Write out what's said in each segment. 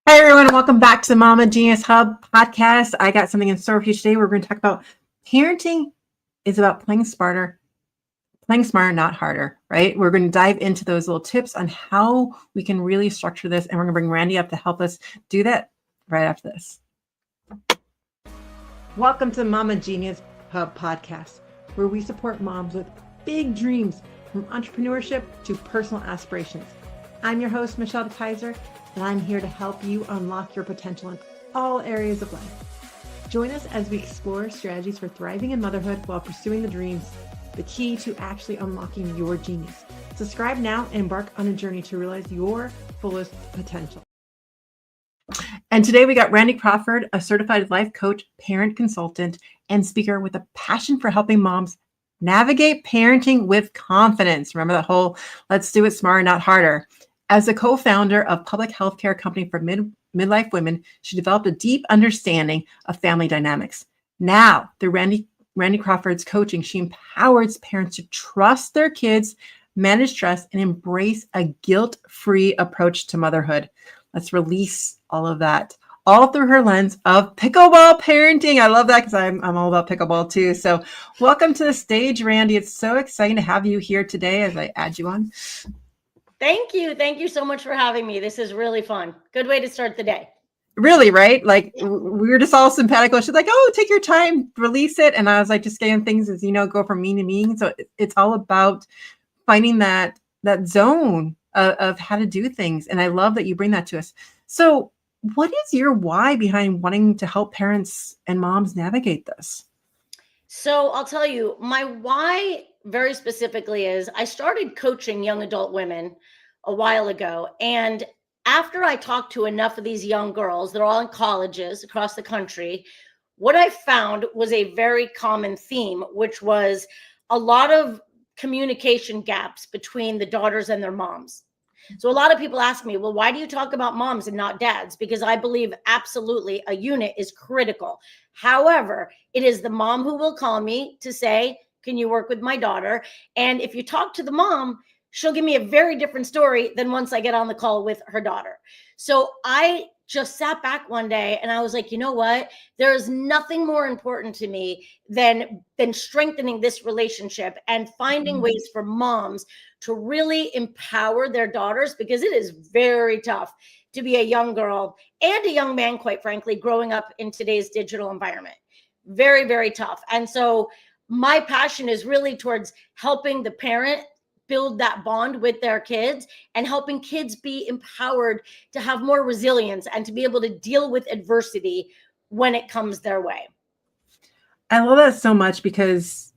Hi, everyone, and welcome back to the Mama Genius Hub podcast. I got something in store for you today. We're going to talk about parenting is about playing smarter, not harder, right? We're going to dive into those little tips on how we can really structure this, and we're going to bring Randi up to help us do that right after this. Welcome to the Mama Genius Hub podcast, where we support moms with big dreams, from entrepreneurship to personal aspirations. I'm your host, Michelle Dekeyser, and I'm here to help you unlock your potential in all areas of life. Join us as we explore strategies for thriving in motherhood while pursuing the dreams, the key to actually unlocking your genius. Subscribe now and embark on a journey to realize your fullest potential. And today we got Randi Crawford, a certified life coach, parent consultant, and speaker with a passion for helping moms navigate parenting with confidence. Remember the whole let's do it smarter, not harder. As a co-founder of public healthcare company for midlife women, she developed a deep understanding of family dynamics. Now, through Randi Crawford's coaching, she empowers parents to trust their kids, manage stress, and embrace a guilt-free approach to motherhood. Let's release all of that, all through her lens of pickleball parenting. I love that because I'm all about pickleball too. So welcome to the stage, Randi. It's so exciting to have you here today as I add you on. Thank you. Thank you so much for having me. This is really fun. Good way to start the day. Really, right? Like we were just all simpatico. She's like, oh, take your time, release it. And I was like, just getting things as, go from mean to mean. So it's all about finding that zone of how to do things. And I love that you bring that to us. So what is your why behind wanting to help parents and moms navigate this? So I'll tell you, my why very specifically is I started coaching young adult women a while ago. And after I talked to enough of these young girls, they're all in colleges across the country, what I found was a very common theme, which was a lot of communication gaps between the daughters and their moms. So a lot of people ask me, well, why do you talk about moms and not dads? Because I believe absolutely a unit is critical. However, it is the mom who will call me to say, can you work with my daughter? And if you talk to the mom, she'll give me a very different story than once I get on the call with her daughter. So I just sat back one day and I was like, you know what? There is nothing more important to me than strengthening this relationship and finding ways for moms to really empower their daughters, because it is very tough to be a young girl and a young man, quite frankly, growing up in today's digital environment. Very, very tough. And so my passion is really towards helping the parent build that bond with their kids and helping kids be empowered to have more resilience and to be able to deal with adversity when it comes their way. I love that so much because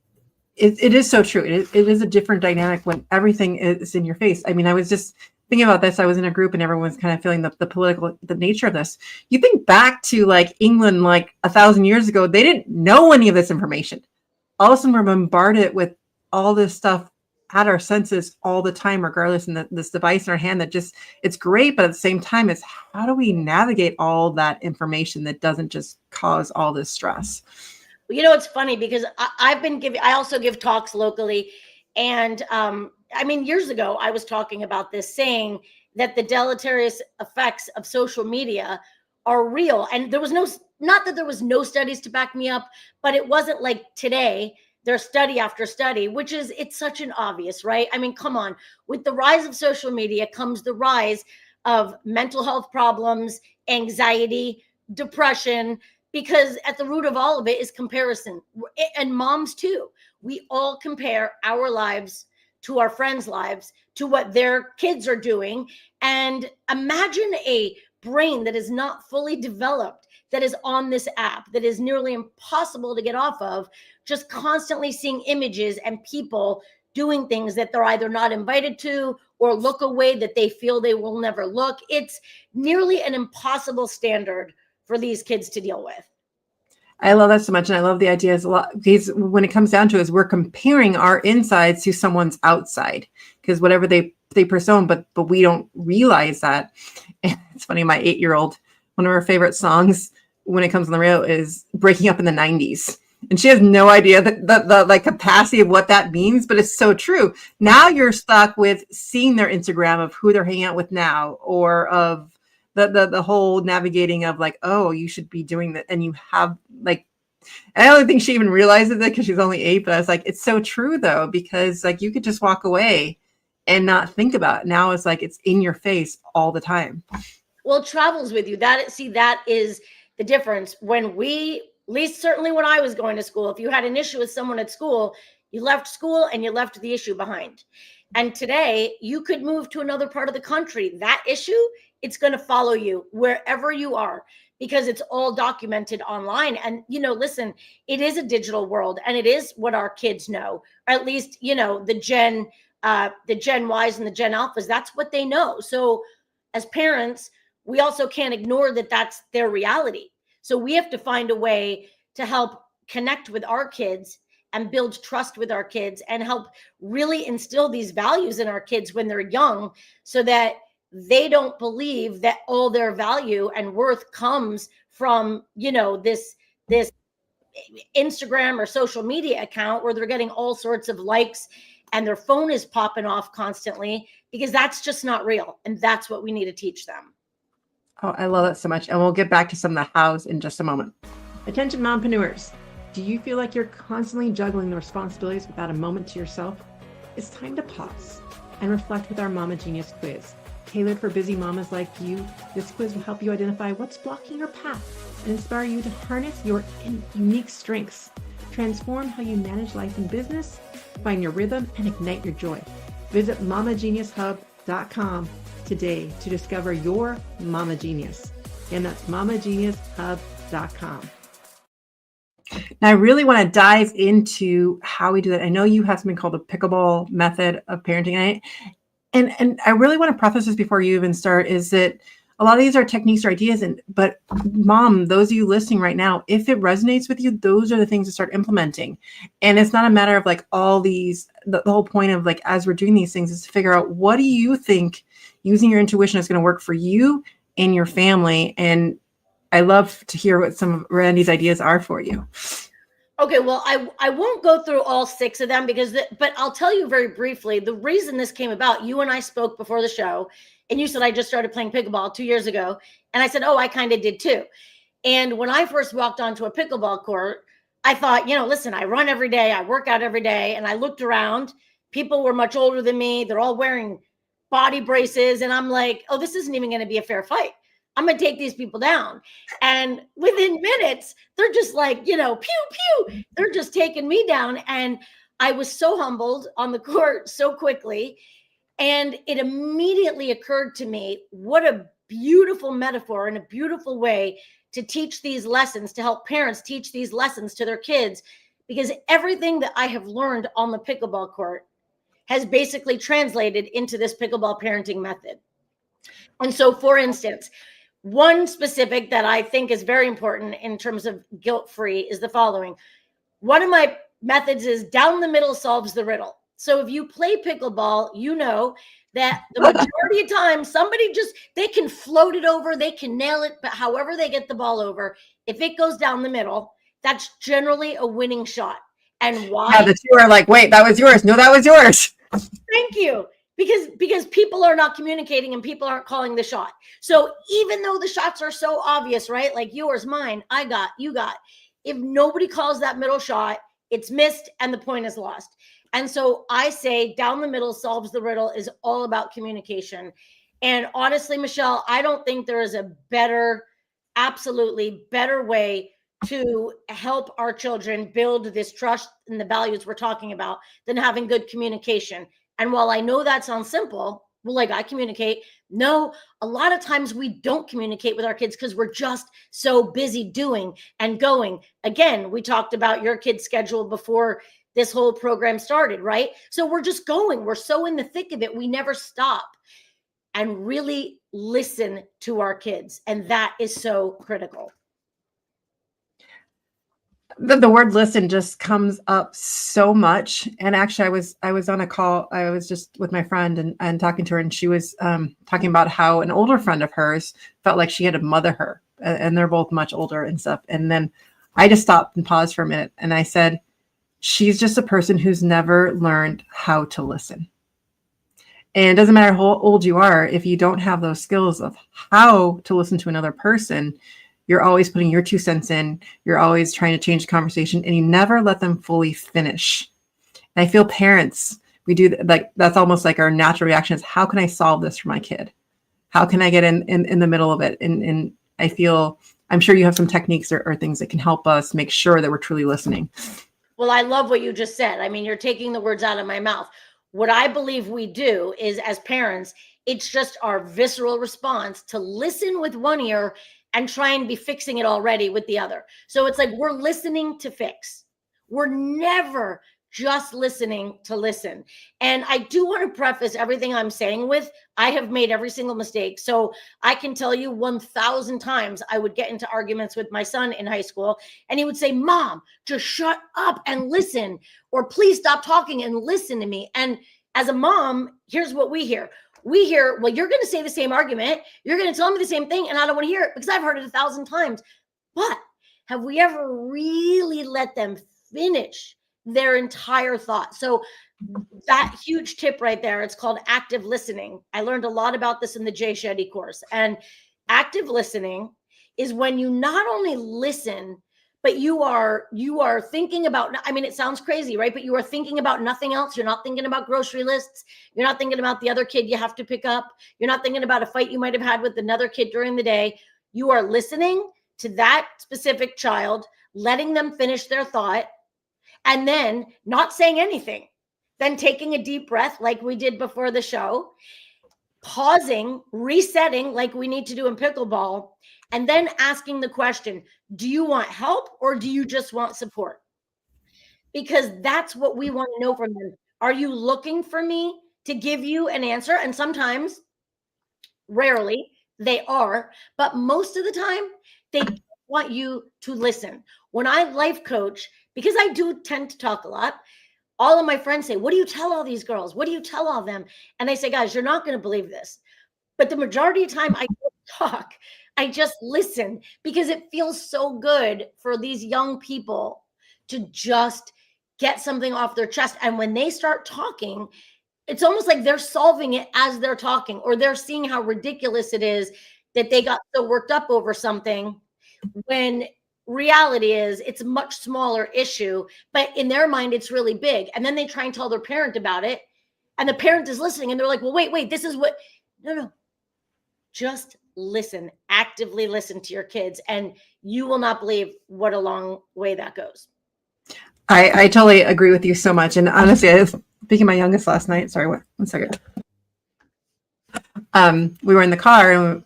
it is so true. It is a different dynamic when everything is in your face. I mean, I was just thinking about this. I was in a group and everyone was kind of feeling the nature of this. You think back to like England, like 1,000 years ago, they didn't know any of this information. All of a sudden we're bombarded with all this stuff at our senses all the time, regardless, and this device in our hand that just, it's great, but at the same time, it's how do we navigate all that information that doesn't just cause all this stress? Well, it's funny because I also give talks locally. And years ago, I was talking about this, saying that the deleterious effects of social media are real. And there was not that there was no studies to back me up, but it wasn't like today. There's study after study, it's such an obvious, right? I mean, come on. With the rise of social media comes the rise of mental health problems, anxiety, depression, because at the root of all of it is comparison. And moms too. We all compare our lives to our friends' lives, to what their kids are doing. And imagine a brain that is not fully developed, that is on this app, that is nearly impossible to get off of, just constantly seeing images and people doing things that they're either not invited to or look away that they feel they will never look. It's nearly an impossible standard for these kids to deal with. I love that so much. And I love the idea is a lot, because when it comes down to it, is we're comparing our insides to someone's outside, because whatever they persona, but we don't realize that. And it's funny, my 8-year-old, one of her favorite songs when it comes on the radio is Breaking Up in the 90s. And she has no idea the like capacity of what that means, but it's so true. Now you're stuck with seeing their Instagram of who they're hanging out with now, or of the whole navigating of like, oh, you should be doing that. And you have like, I don't think she even realizes it because she's only 8, but I was like, it's so true though, because like you could just walk away and not think about it. Now it's like, it's in your face all the time. Well, it travels with you. That is the difference. When we, at least certainly when I was going to school, if you had an issue with someone at school, you left school and you left the issue behind. And today you could move to another part of the country. That issue, it's going to follow you wherever you are, because it's all documented online. And, listen, it is a digital world, and it is what our kids know, or at least, the Gen Ys and the Gen Alphas, that's what they know. So as parents, we also can't ignore that that's their reality. So we have to find a way to help connect with our kids and build trust with our kids and help really instill these values in our kids when they're young, so that they don't believe that all their value and worth comes from, this Instagram or social media account where they're getting all sorts of likes and their phone is popping off constantly, because that's just not real. And that's what we need to teach them. Oh, I love that so much. And we'll get back to some of the hows in just a moment. Attention mompreneurs. Do you feel like you're constantly juggling the responsibilities without a moment to yourself? It's time to pause and reflect with our Mama Genius quiz. Tailored for busy mamas like you, this quiz will help you identify what's blocking your path and inspire you to harness your unique strengths, transform how you manage life and business, find your rhythm, and ignite your joy. Visit mamageniushub.com today to discover your Mama Genius. Again, that's mamageniushub.com. Now, I really want to dive into how we do that. I know you have something called the Pickleball Method of Parenting. And I really want to preface this before you even start, is that a lot of these are techniques or ideas. But mom, those of you listening right now, if it resonates with you, those are the things to start implementing. And it's not a matter of like all these, the whole point of like, as we're doing these things is to figure out, what do you think using your intuition is going to work for you and your family? And I love to hear what some of Randi's ideas are for you. Okay, well, I won't go through all 6 of them but I'll tell you very briefly, the reason this came about. You and I spoke before the show, and you said I just started playing pickleball 2 years ago. And I said, oh, I kind of did too. And when I first walked onto a pickleball court, I thought, listen, I run every day, I work out every day. And I looked around, people were much older than me. They're all wearing body braces. And I'm like, oh, this isn't even going to be a fair fight. I'm going to take these people down. And within minutes, they're just like, pew, pew. They're just taking me down. And I was so humbled on the court so quickly. And it immediately occurred to me, what a beautiful metaphor and a beautiful way to teach these lessons, to help parents teach these lessons to their kids. Because everything that I have learned on the pickleball court has basically translated into this pickleball parenting method. And so, for instance, one specific that I think is very important in terms of guilt-free is the following. One of my methods is down the middle solves the riddle. So if you play pickleball, you know that the majority of time, they can float it over, they can nail it, but however they get the ball over, if it goes down the middle, that's generally a winning shot. And why? Yeah, the two are like, wait, that was yours. No, that was yours. Thank you. Because people are not communicating and people aren't calling the shot. So even though the shots are so obvious, right? Like yours, mine, I got, you got. If nobody calls that middle shot, it's missed and the point is lost. And so I say down the middle solves the riddle is all about communication. And honestly, Michelle, I don't think there is a absolutely better way to help our children build this trust and the values we're talking about than having good communication. And while I know that sounds simple, well, like I communicate. No, a lot of times we don't communicate with our kids because we're just so busy doing and going. Again, we talked about your kid's schedule before this whole program started, right? So we're just going. We're so in the thick of it. We never stop and really listen to our kids. And that is so critical. The word listen just comes up so much. And actually I was on a call. I was just with my friend and talking to her, and she was talking about how an older friend of hers felt like she had to mother her, and they're both much older and stuff. And then I just stopped and paused for a minute. And I said, she's just a person who's never learned how to listen. And it doesn't matter how old you are, if you don't have those skills of how to listen to another person, you're always putting your 2 cents in. You're always trying to change the conversation, and you never let them fully finish. And I feel parents, we do like, that's almost like our natural reaction is, how can I solve this for my kid? How can I get in the middle of it? And I feel, I'm sure you have some techniques or things that can help us make sure that we're truly listening. Well, I love what you just said. I mean, you're taking the words out of my mouth. What I believe we do is, as parents, it's just our visceral response to listen with one ear and try and be fixing it already with the other. So it's like we're listening to fix. We're never just listening to listen. And I do want to preface everything I'm saying with, I have made every single mistake. So I can tell you 1,000 times I would get into arguments with my son in high school, and he would say, "Mom, just shut up and listen," or "Please stop talking and listen to me." And as a mom, here's what we hear. We hear, "Well, you're going to say the same argument. You're going to tell me the same thing, and I don't want to hear it because I've heard it 1,000 times." But have we ever really let them finish their entire thought? So that huge tip right there, it's called active listening. I learned a lot about this in the Jay Shetty course. And active listening is when you not only listen, but you are thinking about, I mean, it sounds crazy, right? But you are thinking about nothing else. You're not thinking about grocery lists. You're not thinking about the other kid you have to pick up. You're not thinking about a fight you might have had with another kid during the day. You are listening to that specific child, letting them finish their thought, and then not saying anything, then taking a deep breath like we did before the show, pausing, resetting like we need to do in pickleball, and then asking the question, do you want help or do you just want support? Because that's what we want to know from them. Are you looking for me to give you an answer? And sometimes, rarely, they are, but most of the time, they want you to listen. When I life coach, because I do tend to talk a lot, all of my friends say, "What do you tell all these girls? What do you tell all them?" And I say, "Guys, you're not going to believe this, but the majority of the time I don't talk. I just listen, because it feels so good for these young people to just get something off their chest. And when they start talking, it's almost like they're solving it as they're talking, or they're seeing how ridiculous it is that they got so worked up over something, when reality is it's a much smaller issue, but in their mind it's really big. And then they try and tell their parent about it, and the parent is listening, and they're like, "Well, wait, this is what..." No, just listen, actively listen to your kids, and you will not believe what a long way that goes. I totally agree with you so much. And honestly, I was speaking to my youngest last night. Sorry, one second. We were in the car, and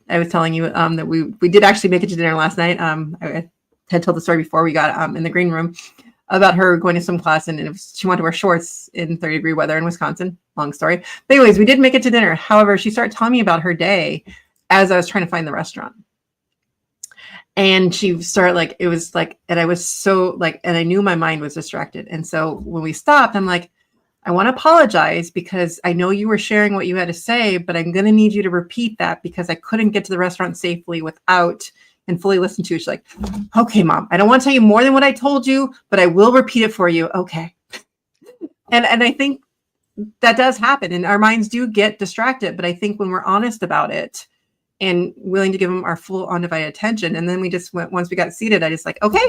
I was telling you that we did actually make it to dinner last night. I had told the story before. We got in the green room about her going to swim class, and she wanted to wear shorts in 30-degree weather in Wisconsin. Long story. But anyways, we did make it to dinner. However, she started telling me about her day as I was trying to find the restaurant. And she started like, it was like, and I was so like, and I knew my mind was distracted. And so when we stopped, I'm like, "I want to apologize because I know you were sharing what you had to say, but I'm going to need you to repeat that because I couldn't get to the restaurant safely without and fully listen to it." She's like, "Okay, Mom, I don't want to tell you more than what I told you, but I will repeat it for you." Okay. And I think that does happen, and our minds do get distracted. But I think when we're honest about it and willing to give them our full undivided attention, and then we just went, once we got seated, I just like, "Okay,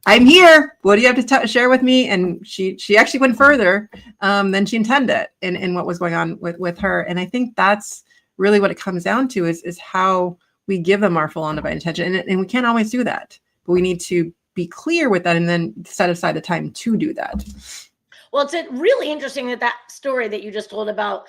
I'm here. What do you have to share with me?" And she actually went further than she intended in what was going on with her. And I think that's really what it comes down to is how we give them our full undivided attention. And we can't always do that, but we need to be clear with that and then set aside the time to do that. Well, it's really interesting that story that you just told about,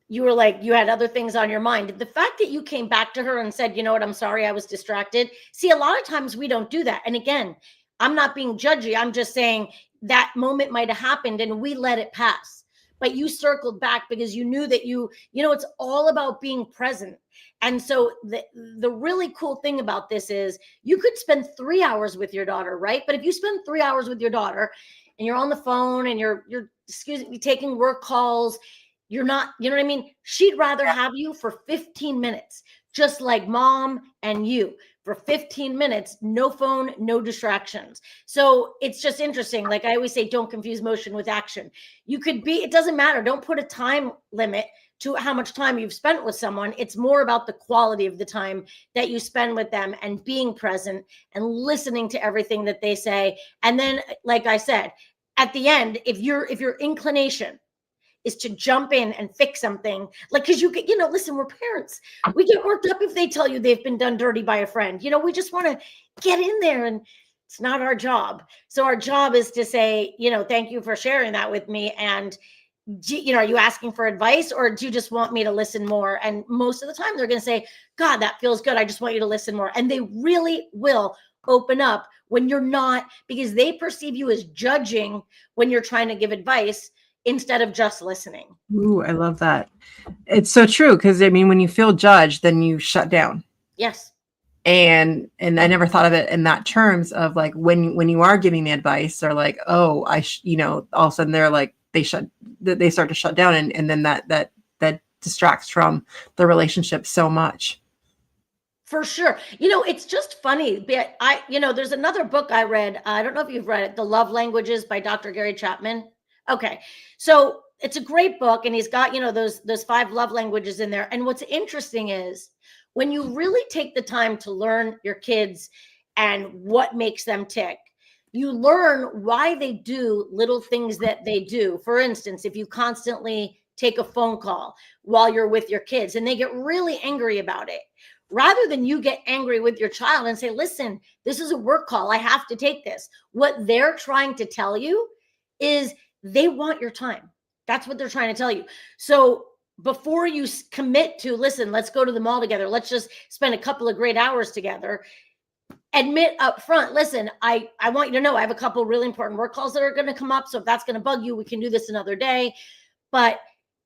you were like, you had other things on your mind. The fact that you came back to her and said, "You know what, I'm sorry, I was distracted." See, a lot of times we don't do that. And again, I'm not being judgy. I'm just saying that moment might have happened and we let it pass. But you circled back because you knew that it's all about being present. And so the really cool thing about this is you could spend 3 hours with your daughter, right? But if you spend 3 hours with your daughter and you're on the phone and you're taking work calls, you're not, you know what I mean? She'd rather have you for 15 minutes, just like Mom and you. for 15 minutes, no phone, no distractions. So it's just interesting. Like I always say, don't confuse motion with action. It doesn't matter. Don't put a time limit to how much time you've spent with someone. It's more about the quality of the time that you spend with them and being present and listening to everything that they say. And then, like I said, at the end, if your inclination is to jump in and fix something, like, because you get, listen, we're parents. We get worked up if they tell you they've been done dirty by a friend. We just want to get in there, and it's not our job. So our job is to say, thank you for sharing that with me. And, are you asking for advice, or do you just want me to listen more? And most of the time they're going to say, God, that feels good. I just want you to listen more. And they really will open up when you're not, because they perceive you as judging when you're trying to give advice instead of just listening. Ooh, I love that. It's so true. Because when you feel judged, then you shut down. Yes. And I never thought of it in that terms of like, when you are giving the advice, they're like, oh, all of a sudden they're like, they start to shut down. And then that distracts from the relationship so much. For sure. It's just funny. But there's another book I read. I don't know if you've read it, The Love Languages by Dr. Gary Chapman. Okay. So it's a great book, and he's got, those 5 love languages in there. And what's interesting is when you really take the time to learn your kids and what makes them tick, you learn why they do little things that they do. For instance, if you constantly take a phone call while you're with your kids and they get really angry about it, rather than you get angry with your child and say, listen, this is a work call, I have to take this. What they're trying to tell you is they want your time. That's what they're trying to tell you. So before you commit to, listen, let's go to the mall together, let's just spend a couple of great hours together, admit up front, listen, I want you to know I have a couple really important work calls that are going to come up. So if that's going to bug you, we can do this another day. But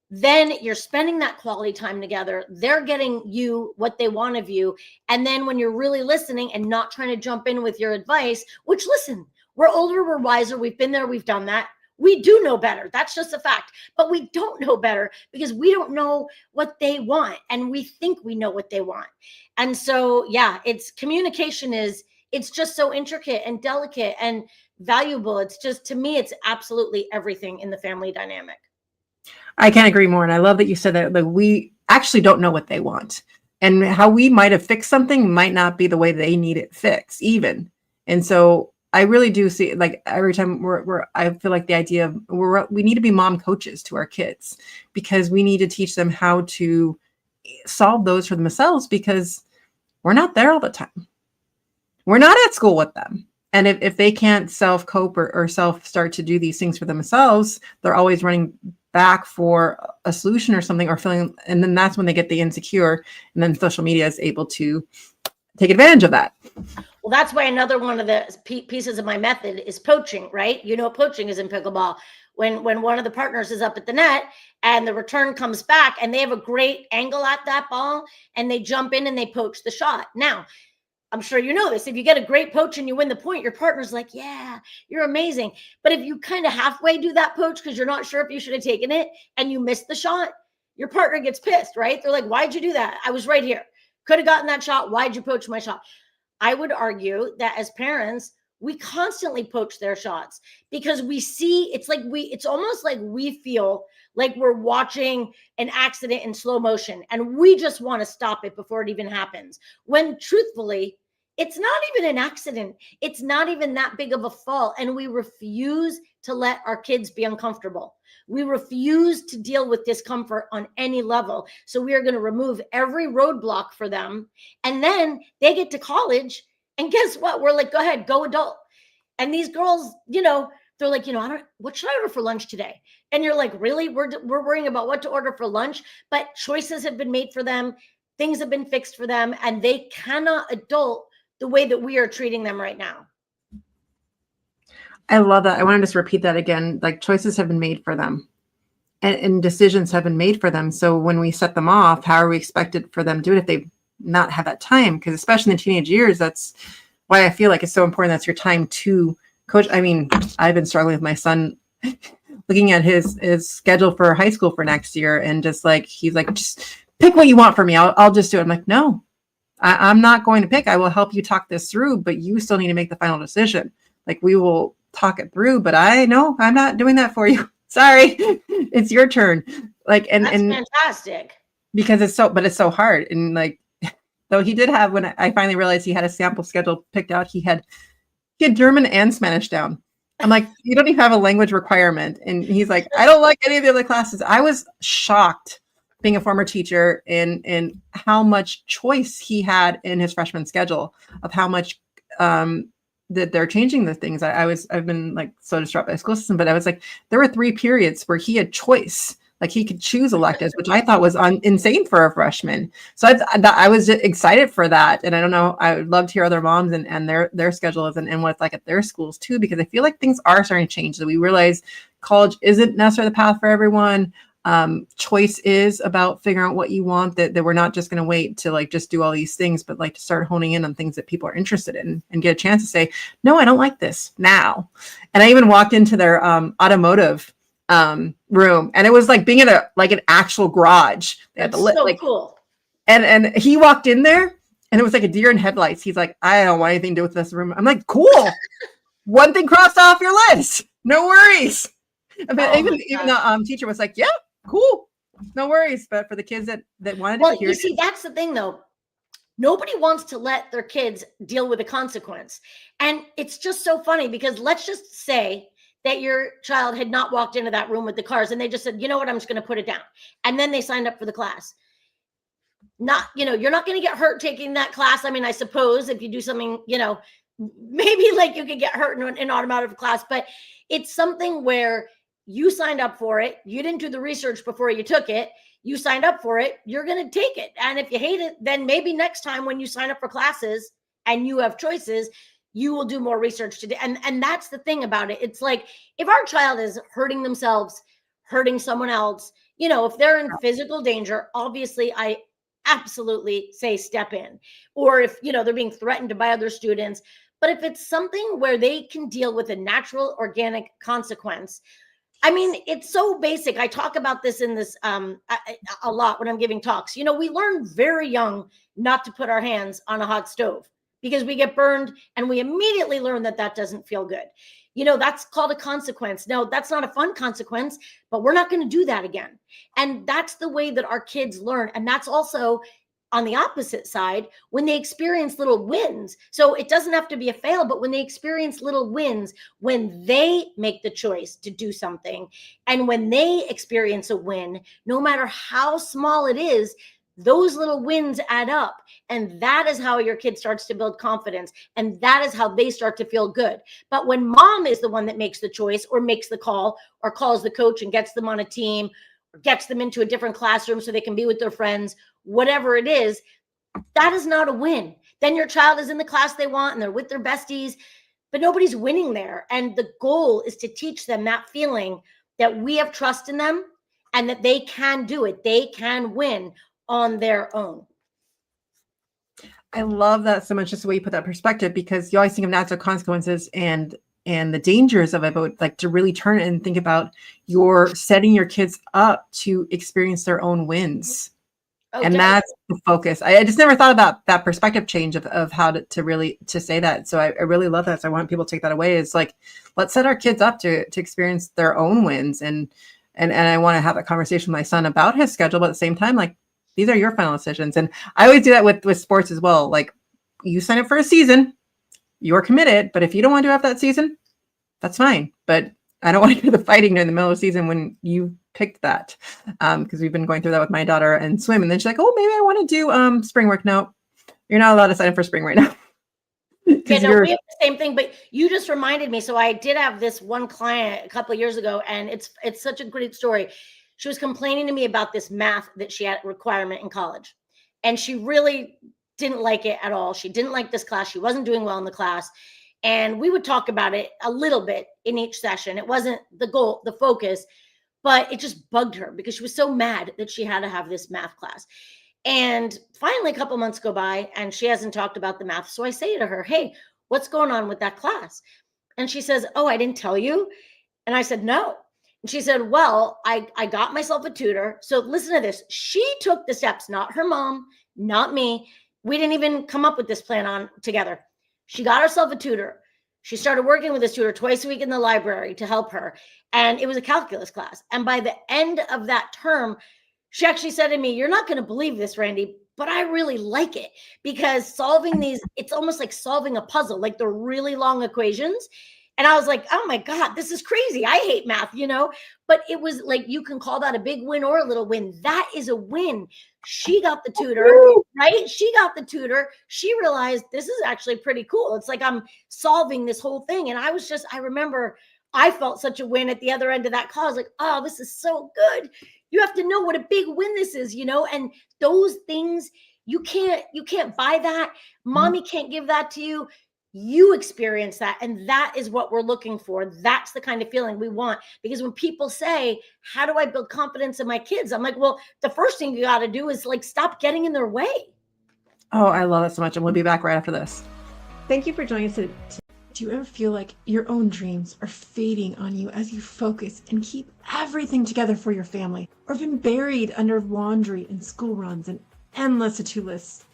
then you're spending that quality time together. They're getting you what they want of you. And then when you're really listening and not trying to jump in with your advice, which, listen, we're older, we're wiser, we've been there, we've done that. We do know better. That's just a fact. But we don't know better because we don't know what they want. And we think we know what they want. And so, communication it's just so intricate and delicate and valuable. It's just, to me, it's absolutely everything in the family dynamic. I can't agree more. And I love that you said that we actually don't know what they want, and how we might have fixed something might not be the way they need it fixed even. And so I really do see, like, every time I feel like the idea of we need to be mom coaches to our kids, because we need to teach them how to solve those for themselves, because we're not there all the time. We're not at school with them. And if they can't self-cope or self-start to do these things for themselves, they're always running back for a solution or something, or feeling, and then that's when they get the insecure, and then social media is able to take advantage of that. Well, that's why another one of the pieces of my method is poaching, right? Poaching is in pickleball. When one of the partners is up at the net and the return comes back and they have a great angle at that ball and they jump in and they poach the shot. Now, I'm sure you know this. If you get a great poach and you win the point, your partner's like, yeah, you're amazing. But if you kind of halfway do that poach because you're not sure if you should have taken it and you missed the shot, your partner gets pissed, right? They're like, why'd you do that? I was right here. Could have gotten that shot. Why'd you poach my shot? I would argue that as parents, we constantly poach their shots because we see, it's almost like we feel like we're watching an accident in slow motion and we just want to stop it before it even happens. When truthfully, it's not even an accident. It's not even that big of a fall. And we refuse to let our kids be uncomfortable. We refuse to deal with discomfort on any level. So we are going to remove every roadblock for them. And then they get to college. And guess what? We're like, go ahead, go adult. And these girls, they're like, what should I order for lunch today? And you're like, really? We're worrying about what to order for lunch, but choices have been made for them. Things have been fixed for them, and they cannot adult the way that we are treating them right now. I love that. I want to just repeat that again. Like, choices have been made for them and decisions have been made for them. So when we set them off, how are we expected for them to do it if they not have that time? Because especially in the teenage years, that's why I feel like it's so important. That's your time to coach. I mean, I've been struggling with my son looking at his schedule for high school for next year. And just like, he's like, just pick what you want for me. I'll just do it. I'm like, no, I'm not going to pick. I will help you talk this through, but you still need to make the final decision. Like, we will talk it through, but I'm not doing that for you. Sorry, it's your turn. Like, and fantastic. Because it's so hard. And like, though he did have, when I finally realized he had a sample schedule picked out, he had German and Spanish down. I'm like, you don't even have a language requirement. And he's like, I don't like any of the other classes. I was shocked, being a former teacher, in how much choice he had in his freshman schedule, of how much that they're changing the things. I've been like so distraught by the school system, but I was like, there were 3 periods where he had choice. Like, he could choose electives, which I thought was insane for a freshman. So I was just excited for that. And I don't know, I would love to hear other moms and their schedules and what's like at their schools too, because I feel like things are starting to change. That we realize college isn't necessarily the path for everyone. Choice is about figuring out what you want, that we're not just going to wait to like just do all these things, but like to start honing in on things that people are interested in and get a chance to say, no, I don't like this now. And I even walked into their automotive room, and it was like being in an actual garage. They had That's so cool. And he walked in there, and it was like a deer in headlights. He's like, I don't want anything to do with this room. I'm like, cool. One thing crossed off your list. No worries. But even the teacher was like, yeah, cool, no worries. But for the kids that wanted to hear, you see, that's the thing though. Nobody wants to let their kids deal with a consequence. And it's just so funny, because let's just say that your child had not walked into that room with the cars and they just said, you know what, I'm just going to put it down. And then they signed up for the class. You're not going to get hurt taking that class. I mean, I suppose if you do something, maybe like you could get hurt in an automotive class, but it's something where you signed up for it. You didn't do the research before you took it. You signed up for it. You're going to take it. And if you hate it, then maybe next time when you sign up for classes and you have choices, you will do more research today. And that's the thing about it. It's like, if our child is hurting themselves, hurting someone else, if they're in physical danger, obviously I absolutely say step in. Or if, they're being threatened by other students. But if it's something where they can deal with a natural, organic consequence, I mean, it's so basic. I talk about this in this a lot when I'm giving talks. We learn very young not to put our hands on a hot stove, because we get burned and we immediately learn that doesn't feel good. That's called a consequence. No, that's not a fun consequence, but we're not going to do that again. And that's the way that our kids learn. And that's also on the opposite side, when they experience little wins. So it doesn't have to be a fail, but when they experience little wins, when they make the choice to do something, and when they experience a win, no matter how small it is, those little wins add up. And that is how your kid starts to build confidence. And that is how they start to feel good. But when mom is the one that makes the choice or makes the call or calls the coach and gets them on a team or gets them into a different classroom so they can be with their friends, whatever it is, that is not a win. Then your child is in the class they want and they're with their besties, but nobody's winning there. And the goal is to teach them that feeling that we have trust in them and that they can do it. They can win on their own. I love that so much, just the way you put that perspective, because you always think of natural consequences and the dangers of it, but like to really turn it and think about you're setting your kids up to experience their own wins. Okay. And that's the focus. I just never thought about that perspective change of how to really say that. So I really love that. So I want people to take that away. It's like, let's set our kids up to experience their own wins. And I want to have a conversation with my son about his schedule, but at the same time, like, these are your final decisions. And I always do that with sports as well. Like, you sign up for a season, you're committed, but if you don't want to do after that season, that's fine. But I don't want to do the fighting in the middle of the season when you picked that. Because we've been going through that with my daughter and swim. And then she's like, oh, maybe I want to do spring work. No, you're not allowed to sign up for spring right now. Yeah, no, we have the same thing, but you just reminded me. So I did have this one client a couple of years ago, and it's such a great story. She was complaining to me about this math that she had requirement in college, and she really didn't like it at all. She didn't like this class. She wasn't doing well in the class. And we would talk about it a little bit in each session. It wasn't the goal, the focus, but it just bugged her because she was so mad that she had to have this math class. And finally, a couple months go by and she hasn't talked about the math. So I say to her, hey, what's going on with that class? And she says, oh, I didn't tell you. And I said, no. And she said, well, I got myself a tutor. So listen to this. She took the steps, not her mom, not me. We didn't even come up with this plan on together. She got herself a tutor. She started working with this tutor twice a week in the library to help her. And it was a calculus class. And by the end of that term, she actually said to me, "You're not going to believe this, Randi, but I really like it, because solving these, it's almost like solving a puzzle, like the really long equations." And I was like, "Oh my God, this is crazy. I hate math, But it was like, you can call that a big win or a little win. That is a win. She got the tutor, right? She got the tutor. She realized this is actually pretty cool. It's like I'm solving this whole thing. And I remember I felt such a win at the other end of that call. I was like, "Oh, this is so good." You have to know what a big win this is, and those things, you can't buy that. Mommy can't give that to you. You experience that. And that is what we're looking for. That's the kind of feeling we want. Because when people say, "How do I build confidence in my kids?" I'm like, well, the first thing you got to do is like, stop getting in their way. Oh, I love that so much. And we'll be back right after this. Thank you for joining us today. Do you ever feel like your own dreams are fading on you as you focus and keep everything together for your family? Or been buried under laundry and school runs and endless to-do lists?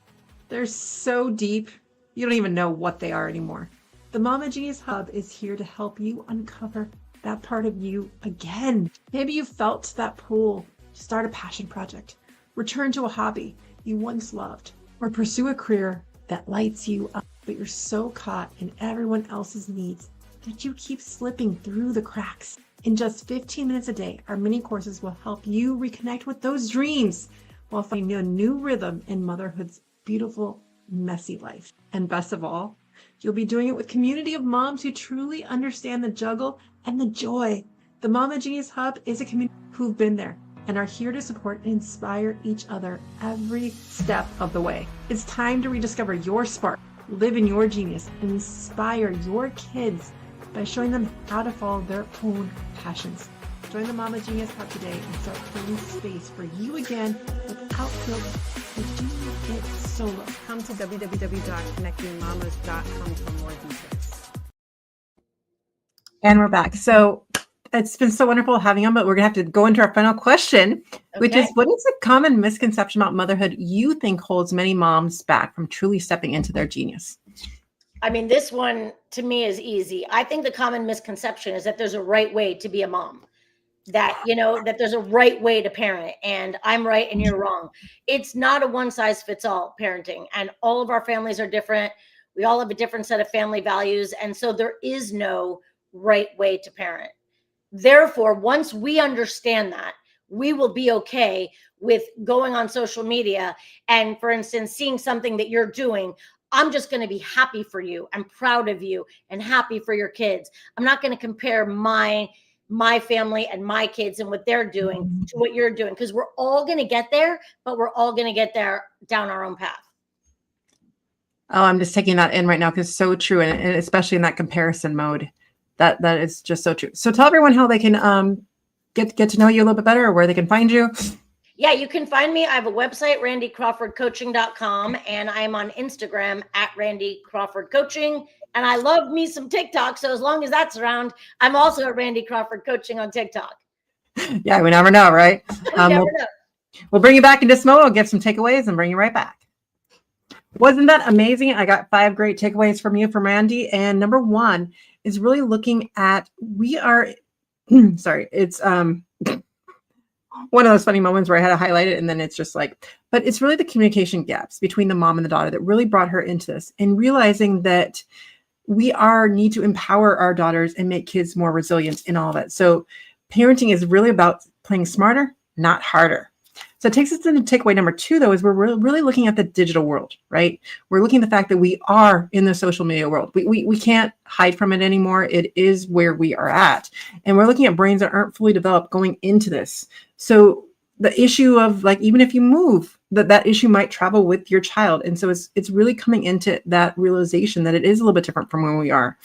They're so deep, you don't even know what they are anymore. The Mama Genius Hub is here to help you uncover that part of you again. Maybe you felt that pull to start a passion project, return to a hobby you once loved, or pursue a career that lights you up, but you're so caught in everyone else's needs that you keep slipping through the cracks. In just 15 minutes a day, our mini courses will help you reconnect with those dreams while finding a new rhythm in motherhood's beautiful, messy life. And best of all, you'll be doing it with a community of moms who truly understand the juggle and the joy. The Mama Genius Hub is a community who've been there and are here to support and inspire each other every step of the way. It's time to rediscover your spark, live in your genius, and inspire your kids by showing them how to follow their own passions. Join the Mama Genius Hub today and start creating space for you again without guilt or doing it solo. Come to www.connectingmamas.com for more details. And we're back. So it's been so wonderful having you on, but we're going to have to go into our final question, which is, what is a common misconception about motherhood you think holds many moms back from truly stepping into their genius? I mean, this one to me is easy. I think the common misconception is that there's a right way to be a mom, that there's a right way to parent, and I'm right and you're wrong. It's not a one size fits all parenting, and all of our families are different. We all have a different set of family values. And so there is no right way to parent. Therefore, once we understand that, we will be okay with going on social media and, for instance, seeing something that you're doing. I'm just going to be happy for you. I'm proud of you and happy for your kids. I'm not going to compare my family and my kids and what they're doing to what you're doing, because we're all going to get there, but we're all going to get there down our own path. Oh, I'm just taking that in right now because it's so true. And especially in that comparison mode, that is just so true. So tell everyone how they can get to know you a little bit better, or where they can find you. Yeah, you can find me. I have a website, randicrawfordcoaching.com, and I'm on Instagram at Randi Crawford Coaching. And I love me some TikTok. So as long as that's around, I'm also at Randi Crawford Coaching on TikTok. Yeah, we never know, right? We'll bring you back in just a moment. We'll give some takeaways and bring you right back. Wasn't that amazing? I got 5 great takeaways from you, from Randi. And number 1 is really looking at, it's one of those funny moments where I had to highlight it, and then it's just like, but it's really the communication gaps between the mom and the daughter that really brought her into this, and realizing that we need to empower our daughters and make kids more resilient in all of it. So parenting is really about playing smarter, not harder. So it takes us into takeaway number 2, though, is we're really looking at the digital world, right? We're looking at the fact that we are in the social media world. We can't hide from it anymore. It is where we are at. And we're looking at brains that aren't fully developed going into this. So the issue of, like, even if you move, that issue might travel with your child. And so it's really coming into that realization that it is a little bit different from where we are.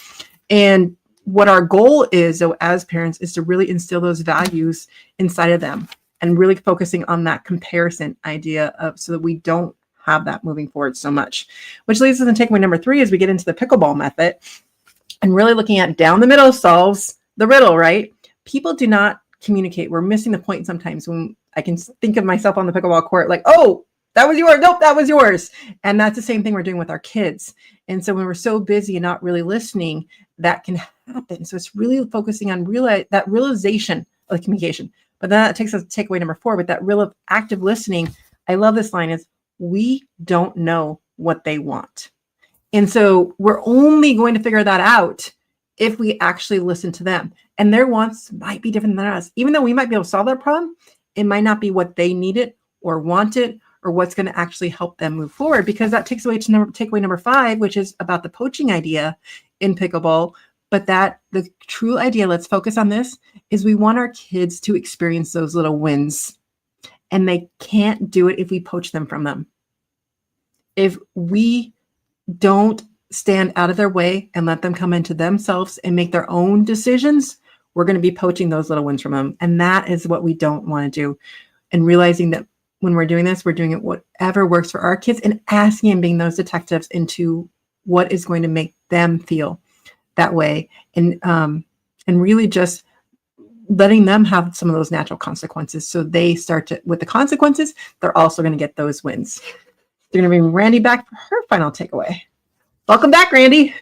And what our goal is, though, as parents, is to really instill those values inside of them, and really focusing on that comparison idea of, so that we don't have that moving forward so much. Which leads us to takeaway number 3 as we get into the pickleball method, and really looking at down the middle solves the riddle, right? People do not communicate. We're missing the point sometimes. When I can think of myself on the pickleball court, like, oh, That was yours. Nope, that was yours. And that's the same thing we're doing with our kids. And so when we're so busy and not really listening, that can happen. So it's really focusing on that realization of the communication. But then that takes us to takeaway number 4, with that real active listening. I love this line is, we don't know what they want. And so we're only going to figure that out if we actually listen to them. And their wants might be different than us. Even though we might be able to solve their problem, it might not be what they needed or wanted or what's going to actually help them move forward, because that takes away to takeaway number 5, which is about the poaching idea in pickleball. But that the true idea, let's focus on this, is we want our kids to experience those little wins. And they can't do it if we poach them from them. If we don't stand out of their way and let them come into themselves and make their own decisions, we're going to be poaching those little wins from them. And that is what we don't want to do. And realizing that when we're doing this, we're doing it whatever works for our kids, and asking and being those detectives into what is going to make them feel that way. And really just letting them have some of those natural consequences. So they start to, with the consequences, they're also going to get those wins. They're going to bring Randi back for her final takeaway. Welcome back, Randi.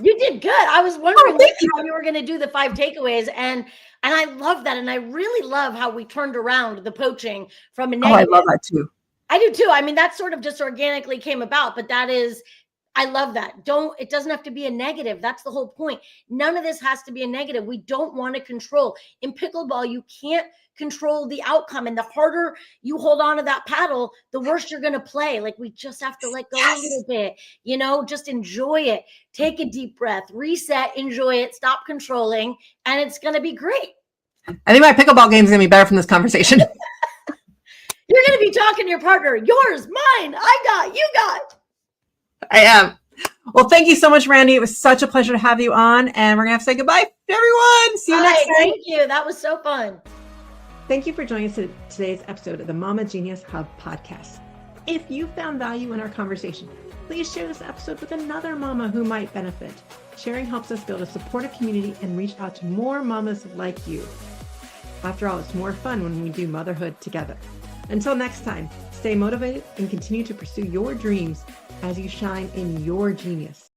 You did good. I was wondering how you were going to do the 5 takeaways, and I love that. And I really love how we turned around the poaching from a negative. Oh, I love that too. I do too. I mean, that sort of just organically came about, but that is, I love that. It doesn't have to be a negative. That's the whole point. None of this has to be a negative. We don't want to control. In pickleball, you can't control the outcome. And the harder you hold on to that paddle, the worse you're going to play. Like, we just have to let go a little bit, just enjoy it. Take a deep breath, reset, enjoy it, stop controlling, and it's going to be great. I think my pickleball game is going to be better from this conversation. You're going to be talking to your partner. Yours, mine, I got, you got. I am. Well, thank you so much, Randi. It was such a pleasure to have you on, and we're going to have to say goodbye to everyone. See you next time. Thank you. That was so fun. Thank you for joining us in today's episode of the Mama Genius Hub podcast. If you found value in our conversation, please share this episode with another mama who might benefit. Sharing helps us build a supportive community and reach out to more mamas like you. After all, it's more fun when we do motherhood together. Until next time, stay motivated and continue to pursue your dreams as you shine in your genius.